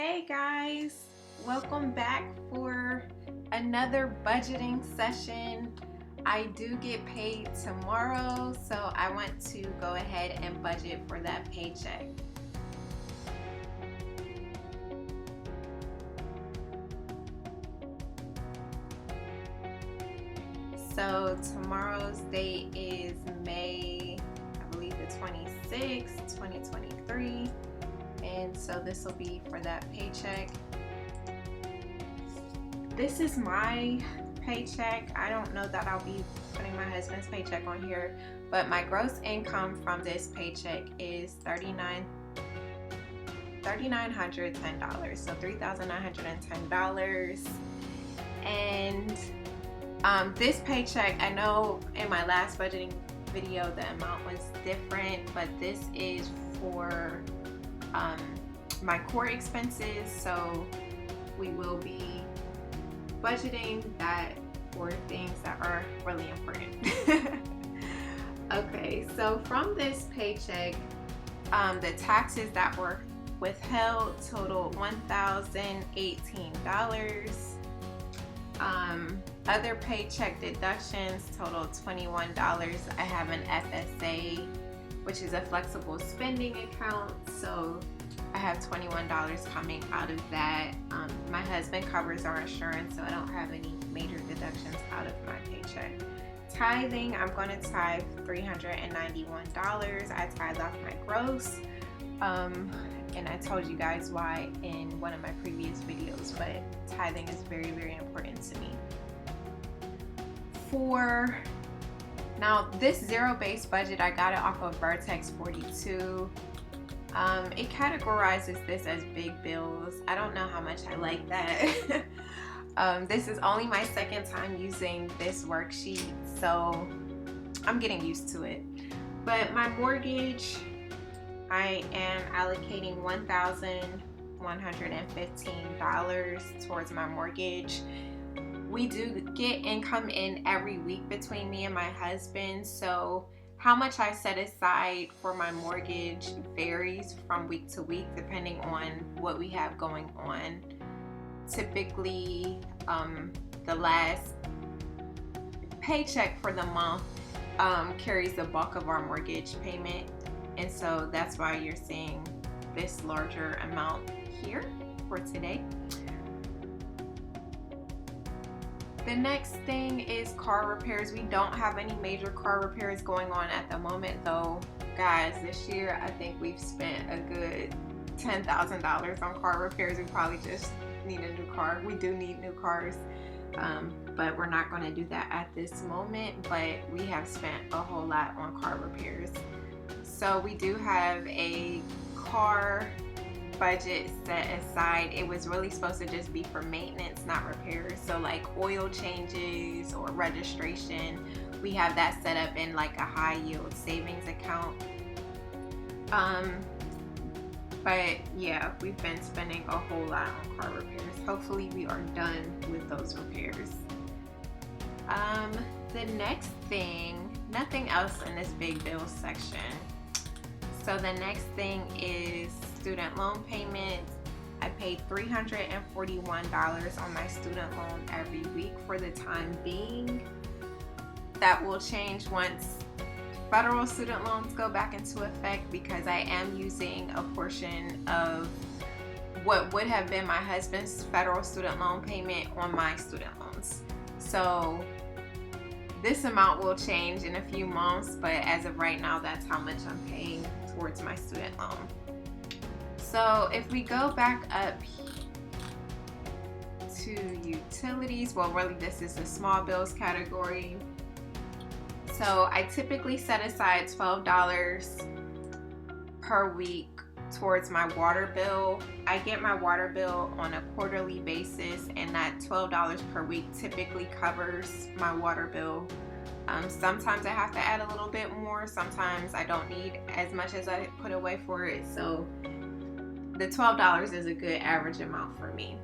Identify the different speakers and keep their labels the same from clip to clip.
Speaker 1: Hey guys, welcome back for another budgeting session. I do get paid tomorrow, so I want to go ahead and budget for that paycheck. So tomorrow's date is May, I believe the 26th, 2023. And so this will be for that paycheck. This is my paycheck. I don't know that I'll be putting my husband's paycheck on here, but my gross income from this paycheck is $3,910, so $3,910. And this paycheck, I know in my last budgeting video the amount was different, but this is for my core expenses, so we will be budgeting that for things that are really important. Okay, so from this paycheck, the taxes that were withheld totaled $1,018. Other paycheck deductions totaled $21. I have an FSA, which is a flexible spending account, so I have $21 coming out of that. My husband covers our insurance, so I don't have any major deductions out of my paycheck. Tithing, I'm going to tithe $391. I tithe off my gross, and I told you guys why in one of my previous videos, but tithing is very, very important to me. Now, this zero-based budget, I got it off of Vertex 42. It categorizes this as big bills. I don't know how much I like that. This is only my second time using this worksheet, so I'm getting used to it. But my mortgage, I am allocating $1,115 towards my mortgage. We do get income in every week between me and my husband, so how much I set aside for my mortgage varies from week to week depending on what we have going on. Typically, the last paycheck for the month carries the bulk of our mortgage payment, and so that's why you're seeing this larger amount here for today. The next thing is car repairs. We don't have any major car repairs going on at the moment, though. Guys, this year I think we've spent a good $10,000 on car repairs. We probably just need a new car. We do need new cars, but we're not going to do that at this moment. But we have spent a whole lot on car repairs. So we do have a car budget set aside. It was really supposed to just be for maintenance, not repairs. So like oil changes or registration, we have that set up in like a high yield savings account. But yeah, we've been spending a whole lot on car repairs. Hopefully we are done with those repairs. The next thing, nothing else in this big bills section. So the next thing is student loan payments. I paid $341 on my student loan every week for the time being. That will change once federal student loans go back into effect, because I am using a portion of what would have been my husband's federal student loan payment on my student loans. So this amount will change in a few months, but as of right now, that's how much I'm paying towards my student loan. So if we go back up to utilities, well, really this is the small bills category. So I typically set aside $12 per week towards my water bill. I get my water bill on a quarterly basis, and that $12 per week typically covers my water bill. Sometimes I have to add a little bit more. Sometimes I don't need as much as I put away for it. So the $12 is a good average amount for me.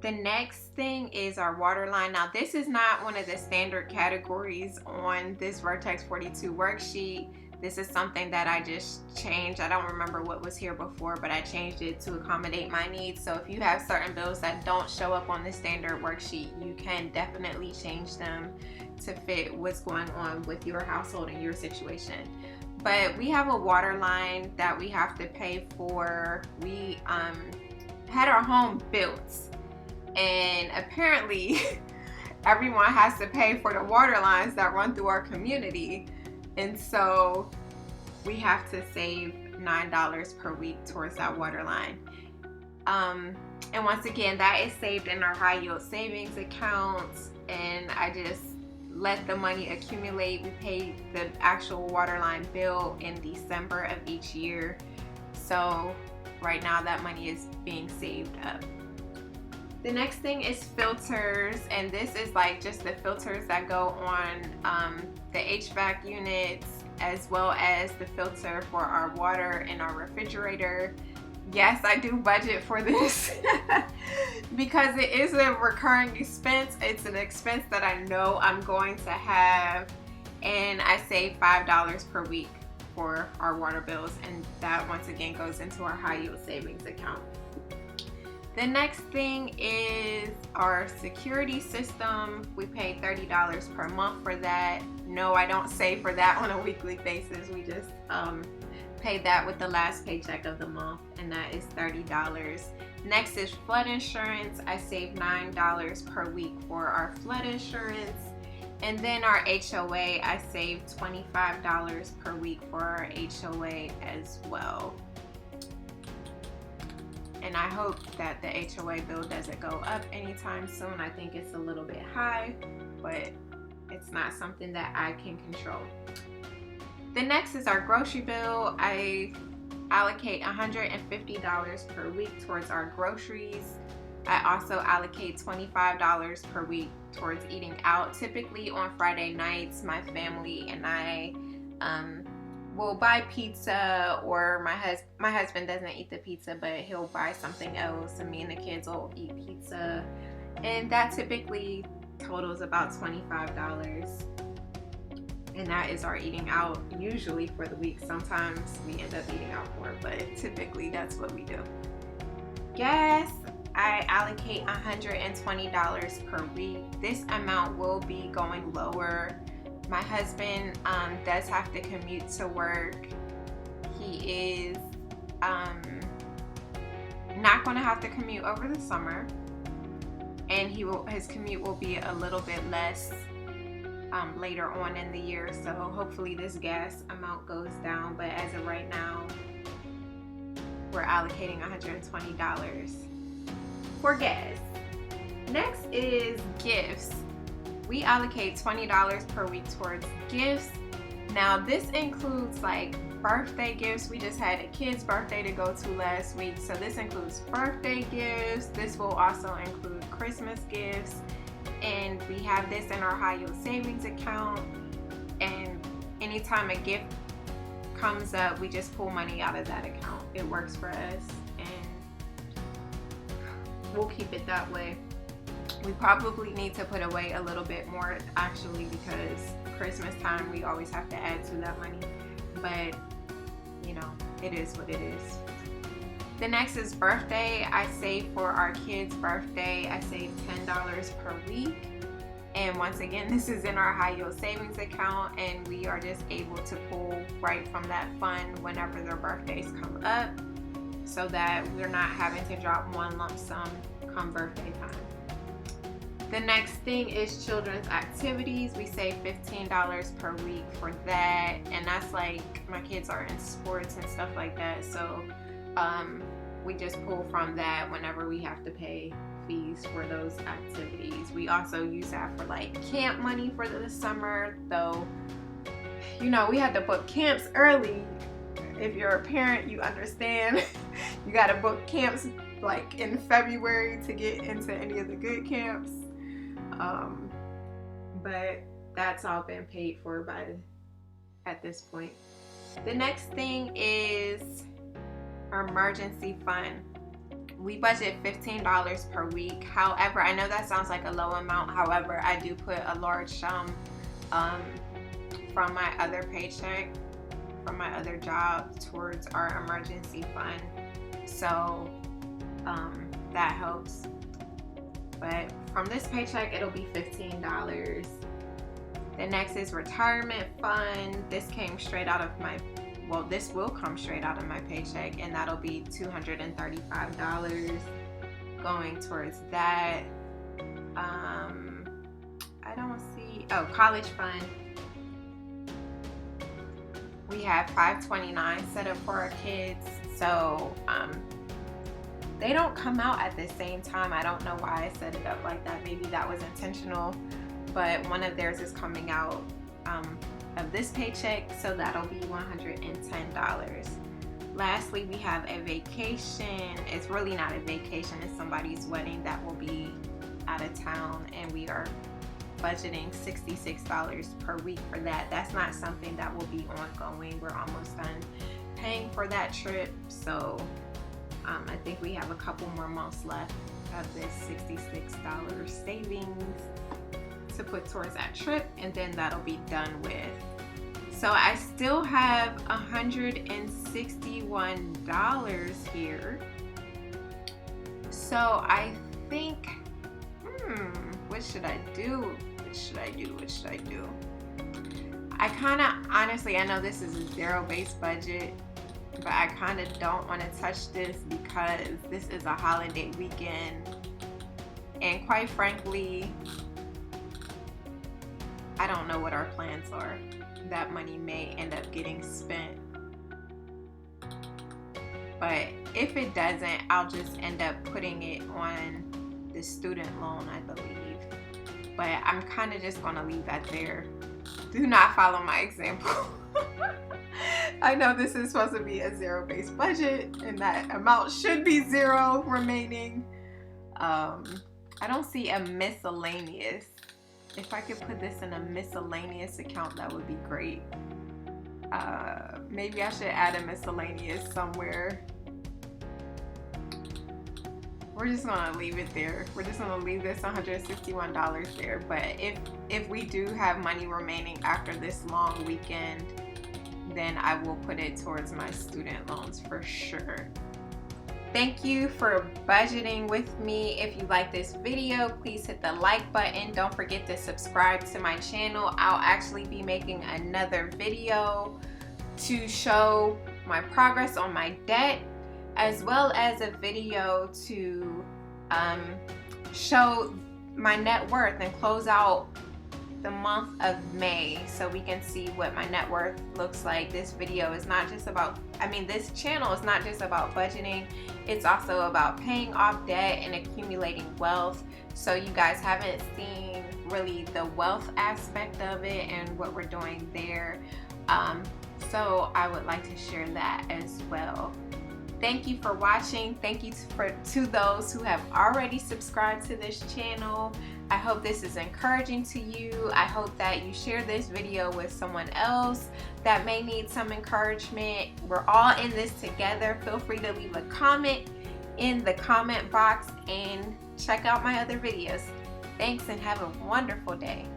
Speaker 1: The next thing is our water line. Now, this is not one of the standard categories on this Vertex 42 worksheet. This is something that I just changed. I don't remember what was here before, but I changed it to accommodate my needs. So if you have certain bills that don't show up on the standard worksheet, you can definitely change them to fit what's going on with your household and your situation. But we have a water line that we have to pay for. We had our home built, and apparently everyone has to pay for the water lines that run through our community. And so we have to save $9 per week towards that water line. And once again, that is saved in our high yield savings account, and I just let the money accumulate. We pay the actual water line bill in December of each year. So right now that money is being saved up. The next thing is filters, and this is like just the filters that go on the HVAC units, as well as the filter for our water in our refrigerator. Yes, I do budget for this because it is a recurring expense. It's an expense that I know I'm going to have, and I save $5 per week for our water bills, and that once again goes into our high yield savings account. The next thing is our security system. We pay $30 per month for that. No, I don't save for that on a weekly basis. We just pay that with the last paycheck of the month, and that is $30. Next is flood insurance. I save $9 per week for our flood insurance. And then our HOA, I save $25 per week for our HOA as well. And I hope that the HOA bill doesn't go up anytime soon. I think it's a little bit high, but it's not something that I can control. The next is our grocery bill. I allocate $150 per week towards our groceries. I also allocate $25 per week towards eating out. Typically on Friday nights, my family and I will buy pizza, or my husband doesn't eat the pizza, but he'll buy something else, and me and the kids will eat pizza, and that typically totals about $25. And that is our eating out usually for the week. Sometimes we end up eating out more, but typically that's what we do. Gas, I allocate $120 per week. This amount will be going lower. My husband does have to commute to work. He is not going to have to commute over the summer, and his commute will be a little bit less later on in the year. So hopefully this gas amount goes down, but as of right now, we're allocating $120 for gas. Next is gifts. We allocate $20 per week towards gifts. Now this includes like birthday gifts. We just had a kid's birthday to go to last week, so this includes birthday gifts. This will also include Christmas gifts, and we have this in our high yield savings account, and anytime a gift comes up, we just pull money out of that account. It works for us, and we'll keep it that way. We probably need to put away a little bit more, actually, because Christmas time we always have to add to that money, but you know, it is what it is. The next is birthday. I save for our kid's birthday. I save $10 per week, and once again, this is in our high yield savings account, and we are just able to pull right from that fund whenever their birthdays come up, so that we're not having to drop one lump sum come birthday time. The next thing is children's activities. We save $15 per week for that, and that's like my kids are in sports and stuff like that, so we just pull from that whenever we have to pay fees for those activities. We also use that for like camp money for the summer, though, you know, we had to book camps early. If you're a parent, you understand. You got to book camps like in February to get into any of the good camps. But that's all been paid for at this point. The next thing is our emergency fund. We budget $15 per week. However, I know that sounds like a low amount. However, I do put a large sum from my other paycheck from my other job towards our emergency fund. So that helps. But from this paycheck, it'll be $15. The next is retirement fund. This came straight out of my, well, this will come straight out of my paycheck, and that'll be $235 going towards that. I don't see, oh, college fund. We have $529 set up for our kids. So they don't come out at the same time. I don't know why I set it up like that. Maybe that was intentional, but one of theirs is coming out of this paycheck, so that'll be $110. Lastly, we have a vacation. It's really not a vacation, it's somebody's wedding that will be out of town, and we are budgeting $66 per week for that. That's not something that will be ongoing. We're almost done paying for that trip, so I think we have a couple more months left of this $66 savings to put towards that trip, and then that'll be done with. So I still have $161 here. So I think, what should I do? What should I do? I kind of, honestly, I know this is a zero-based budget, but I kind of don't want to touch this because this is a holiday weekend, and quite frankly, I don't know what our plans are. That money may end up getting spent, but if it doesn't, I'll just end up putting it on the student loan, I believe. But I'm kind of just going to leave that there. Do not follow my example. I know this is supposed to be a zero-based budget, and that amount should be zero remaining. I don't see a miscellaneous. If I could put this in a miscellaneous account, that would be great. Maybe I should add a miscellaneous somewhere. We're just gonna leave it there. We're just gonna leave this $161 there. But if we do have money remaining after this long weekend, then I will put it towards my student loans for sure. Thank you for budgeting with me. If you like this video, please hit the like button. Don't forget to subscribe to my channel. I'll actually be making another video to show my progress on my debt, as well as a video to show my net worth and close out the month of May so we can see what my net worth looks like. This video is not just about, this channel is not just about budgeting, it's also about paying off debt and accumulating wealth. So you guys haven't seen really the wealth aspect of it and what we're doing there. So I would like to share that as well. Thank you for watching. Thank you to those who have already subscribed to this channel. I hope this is encouraging to you. I hope that you share this video with someone else that may need some encouragement. We're all in this together. Feel free to leave a comment in the comment box and check out my other videos. Thanks and have a wonderful day.